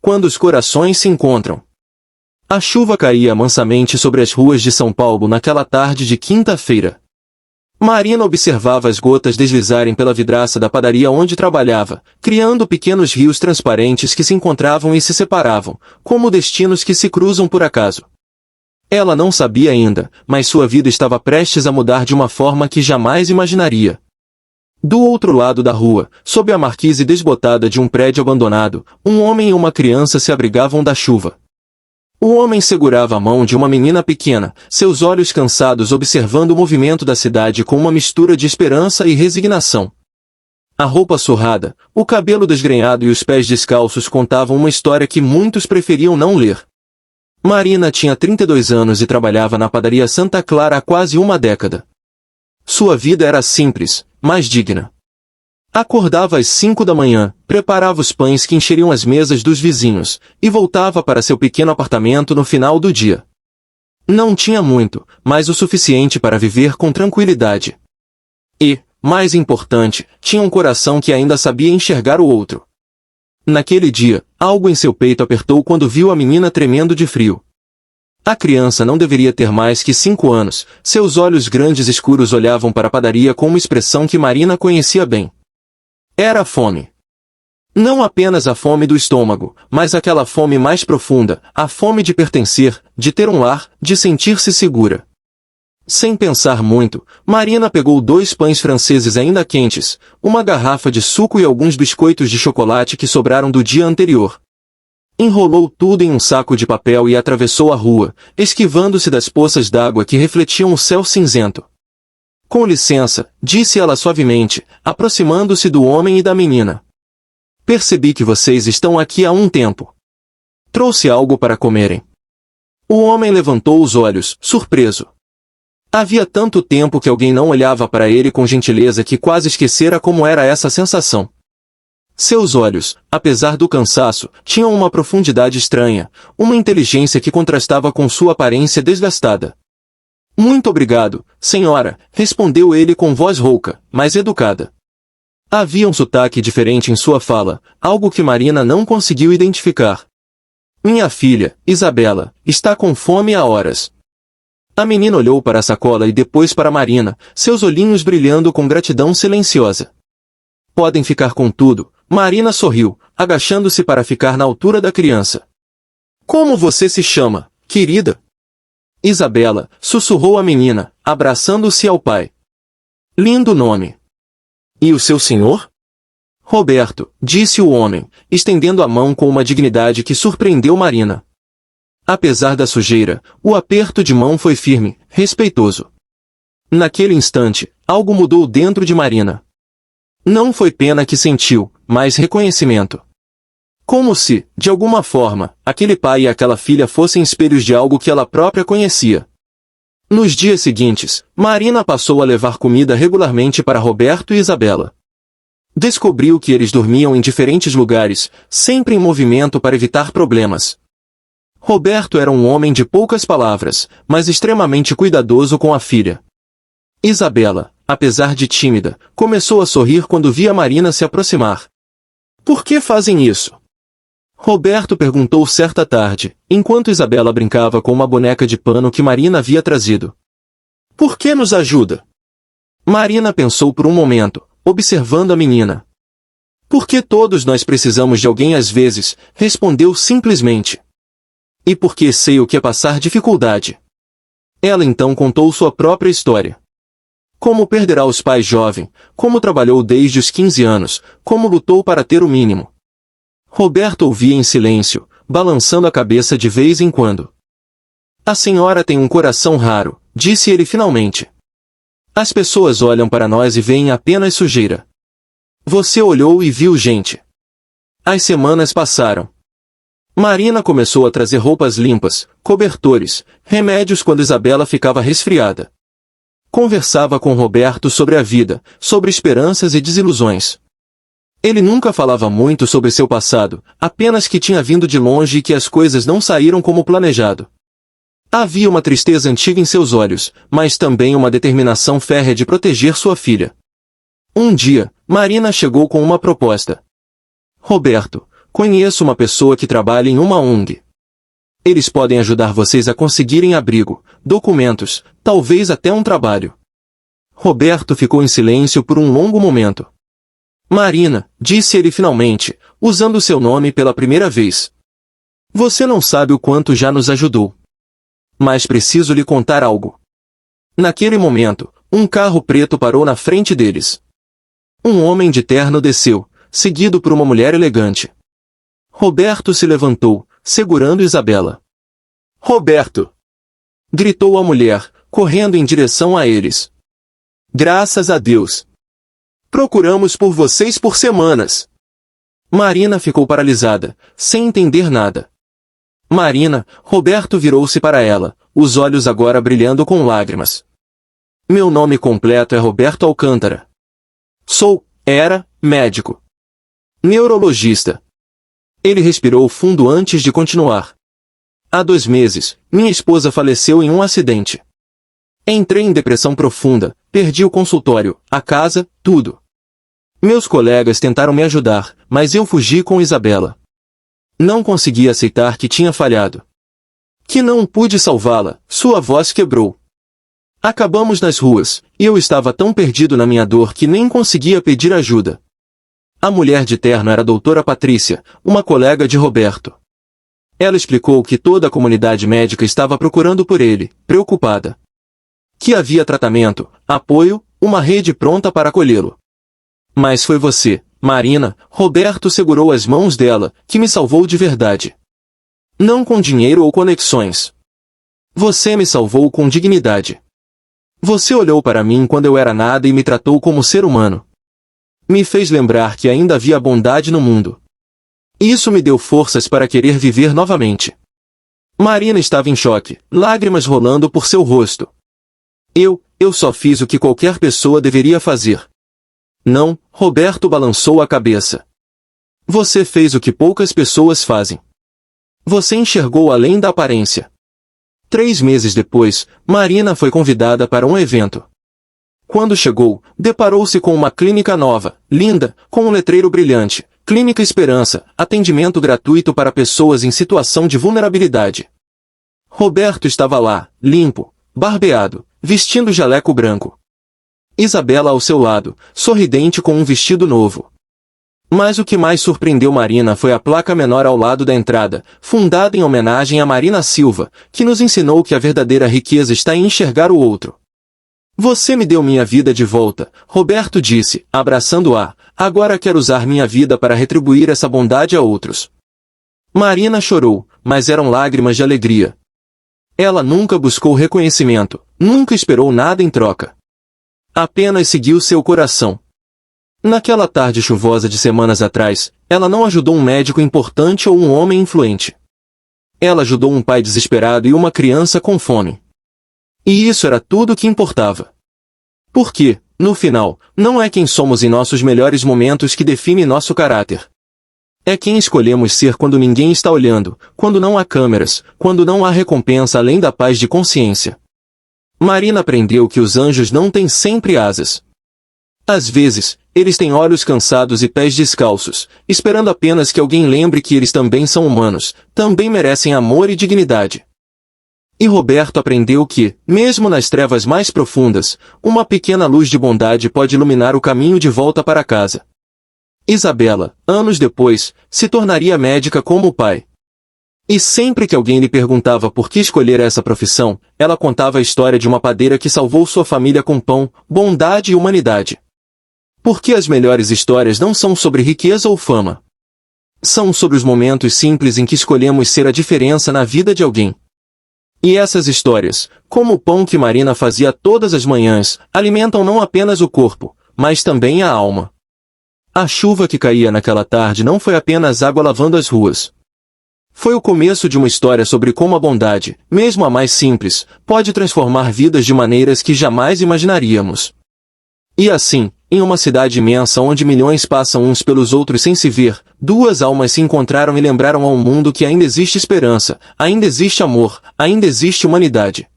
quando os corações se encontram. A chuva caía mansamente sobre as ruas de São Paulo naquela tarde de quinta-feira. Marina observava as gotas deslizarem pela vidraça da padaria onde trabalhava, criando pequenos rios transparentes que se encontravam e se separavam, como destinos que se cruzam por acaso. Ela não sabia ainda, mas sua vida estava prestes a mudar de uma forma que jamais imaginaria. Do outro lado da rua, sob a marquise desbotada de um prédio abandonado, um homem e uma criança se abrigavam da chuva. O homem segurava a mão de uma menina pequena, seus olhos cansados observando o movimento da cidade com uma mistura de esperança e resignação. A roupa surrada, o cabelo desgrenhado e os pés descalços contavam uma história que muitos preferiam não ler. Marina tinha 32 anos e trabalhava na padaria Santa Clara há quase uma década. Sua vida era simples, mas digna. Acordava às 5 da manhã, preparava os pães que encheriam as mesas dos vizinhos, e voltava para seu pequeno apartamento no final do dia. Não tinha muito, mas o suficiente para viver com tranquilidade. E, mais importante, tinha um coração que ainda sabia enxergar o outro. Naquele dia, algo em seu peito apertou quando viu a menina tremendo de frio. A criança não deveria ter mais que 5 anos, seus olhos grandes escuros olhavam para a padaria com uma expressão que Marina conhecia bem. Era a fome. Não apenas a fome do estômago, mas aquela fome mais profunda, a fome de pertencer, de ter um lar, de sentir-se segura. Sem pensar muito, Marina pegou 2 pães franceses ainda quentes, uma garrafa de suco e alguns biscoitos de chocolate que sobraram do dia anterior. Enrolou tudo em um saco de papel e atravessou a rua, esquivando-se das poças d'água que refletiam o céu cinzento. Com licença, disse ela suavemente, aproximando-se do homem e da menina. Percebi que vocês estão aqui há um tempo. Trouxe algo para comerem. O homem levantou os olhos, surpreso. Havia tanto tempo que alguém não olhava para ele com gentileza que quase esquecera como era essa sensação. Seus olhos, apesar do cansaço, tinham uma profundidade estranha, uma inteligência que contrastava com sua aparência desgastada. Muito obrigado, senhora, respondeu ele com voz rouca, mas educada. Havia um sotaque diferente em sua fala, algo que Marina não conseguiu identificar. Minha filha, Isabela, está com fome há horas. A menina olhou para a sacola e depois para Marina, seus olhinhos brilhando com gratidão silenciosa. Podem ficar com tudo, Marina sorriu, agachando-se para ficar na altura da criança. Como você se chama, querida? Isabela, sussurrou a menina, abraçando-se ao pai. Lindo nome. E o seu senhor? Roberto, disse o homem, estendendo a mão com uma dignidade que surpreendeu Marina. Apesar da sujeira, o aperto de mão foi firme, respeitoso. Naquele instante, algo mudou dentro de Marina. Não foi pena que sentiu, mas reconhecimento. Como se, de alguma forma, aquele pai e aquela filha fossem espelhos de algo que ela própria conhecia. Nos dias seguintes, Marina passou a levar comida regularmente para Roberto e Isabela. Descobriu que eles dormiam em diferentes lugares, sempre em movimento para evitar problemas. Roberto era um homem de poucas palavras, mas extremamente cuidadoso com a filha. Isabela, apesar de tímida, começou a sorrir quando via Marina se aproximar. Por que fazem isso? Roberto perguntou certa tarde, enquanto Isabela brincava com uma boneca de pano que Marina havia trazido. Por que nos ajuda? Marina pensou por um momento, observando a menina. Porque todos nós precisamos de alguém às vezes, respondeu simplesmente. E porque sei o que é passar dificuldade. Ela então contou sua própria história. Como perderá os pais jovem, como trabalhou desde os 15 anos, como lutou para ter o mínimo. Roberto ouvia em silêncio, balançando a cabeça de vez em quando. A senhora tem um coração raro, disse ele finalmente. As pessoas olham para nós e veem apenas sujeira. Você olhou e viu gente. As semanas passaram. Marina começou a trazer roupas limpas, cobertores, remédios quando Isabela ficava resfriada. Conversava com Roberto sobre a vida, sobre esperanças e desilusões. Ele nunca falava muito sobre seu passado, apenas que tinha vindo de longe e que as coisas não saíram como planejado. Havia uma tristeza antiga em seus olhos, mas também uma determinação férrea de proteger sua filha. Um dia, Marina chegou com uma proposta. Roberto, Conheço uma pessoa que trabalha em uma ONG. Eles podem ajudar vocês a conseguirem abrigo, documentos, talvez até um trabalho. Roberto ficou em silêncio por um longo momento. Marina, disse ele finalmente, usando seu nome pela primeira vez. Você não sabe o quanto já nos ajudou. Mas preciso lhe contar algo. Naquele momento, um carro preto parou na frente deles. Um homem de terno desceu, seguido por uma mulher elegante. Roberto se levantou, segurando Isabela. Roberto! Gritou a mulher, correndo em direção a eles. Graças a Deus! Procuramos por vocês por semanas. Marina ficou paralisada, sem entender nada. Marina, Roberto virou-se para ela, os olhos agora brilhando com lágrimas. Meu nome completo é Roberto Alcântara. Era, médico. Neurologista. Ele respirou fundo antes de continuar. Há 2 meses, minha esposa faleceu em um acidente. Entrei em depressão profunda, perdi o consultório, a casa, tudo. Meus colegas tentaram me ajudar, mas eu fugi com Isabela. Não consegui aceitar que tinha falhado. Que não pude salvá-la, sua voz quebrou. Acabamos nas ruas, e eu estava tão perdido na minha dor que nem conseguia pedir ajuda. A mulher de terno era a doutora Patrícia, uma colega de Roberto. Ela explicou que toda a comunidade médica estava procurando por ele, preocupada. Que havia tratamento, apoio, uma rede pronta para acolhê-lo. Mas foi você, Marina, Roberto segurou as mãos dela, que me salvou de verdade. Não com dinheiro ou conexões. Você me salvou com dignidade. Você olhou para mim quando eu era nada e me tratou como ser humano. Me fez lembrar que ainda havia bondade no mundo. Isso me deu forças para querer viver novamente. Marina estava em choque, lágrimas rolando por seu rosto. Eu só fiz o que qualquer pessoa deveria fazer. Não, Roberto balançou a cabeça. Você fez o que poucas pessoas fazem. Você enxergou além da aparência. 3 meses depois, Marina foi convidada para um evento. Quando chegou, deparou-se com uma clínica nova, linda, com um letreiro brilhante, Clínica Esperança, atendimento gratuito para pessoas em situação de vulnerabilidade. Roberto estava lá, limpo, barbeado, vestindo jaleco branco. Isabela ao seu lado, sorridente com um vestido novo. Mas o que mais surpreendeu Marina foi a placa menor ao lado da entrada, fundada em homenagem a Marina Silva, que nos ensinou que a verdadeira riqueza está em enxergar o outro. Você me deu minha vida de volta, Roberto disse, abraçando-a. Agora quero usar minha vida para retribuir essa bondade a outros. Marina chorou, mas eram lágrimas de alegria. Ela nunca buscou reconhecimento, nunca esperou nada em troca. Apenas seguiu seu coração. Naquela tarde chuvosa de semanas atrás, ela não ajudou um médico importante ou um homem influente. Ela ajudou um pai desesperado e uma criança com fome. E isso era tudo o que importava. Porque, no final, não é quem somos em nossos melhores momentos que define nosso caráter. É quem escolhemos ser quando ninguém está olhando, quando não há câmeras, quando não há recompensa além da paz de consciência. Marina aprendeu que os anjos não têm sempre asas. Às vezes, eles têm olhos cansados e pés descalços, esperando apenas que alguém lembre que eles também são humanos, também merecem amor e dignidade. E Roberto aprendeu que, mesmo nas trevas mais profundas, uma pequena luz de bondade pode iluminar o caminho de volta para casa. Isabela, anos depois, se tornaria médica como o pai. E sempre que alguém lhe perguntava por que escolher essa profissão, ela contava a história de uma padeira que salvou sua família com pão, bondade e humanidade. Porque as melhores histórias não são sobre riqueza ou fama. São sobre os momentos simples em que escolhemos ser a diferença na vida de alguém. E essas histórias, como o pão que Marina fazia todas as manhãs, alimentam não apenas o corpo, mas também a alma. A chuva que caía naquela tarde não foi apenas água lavando as ruas. Foi o começo de uma história sobre como a bondade, mesmo a mais simples, pode transformar vidas de maneiras que jamais imaginaríamos. E assim, em uma cidade imensa onde milhões passam uns pelos outros sem se ver, 2 almas se encontraram e lembraram ao mundo que ainda existe esperança, ainda existe amor, ainda existe humanidade.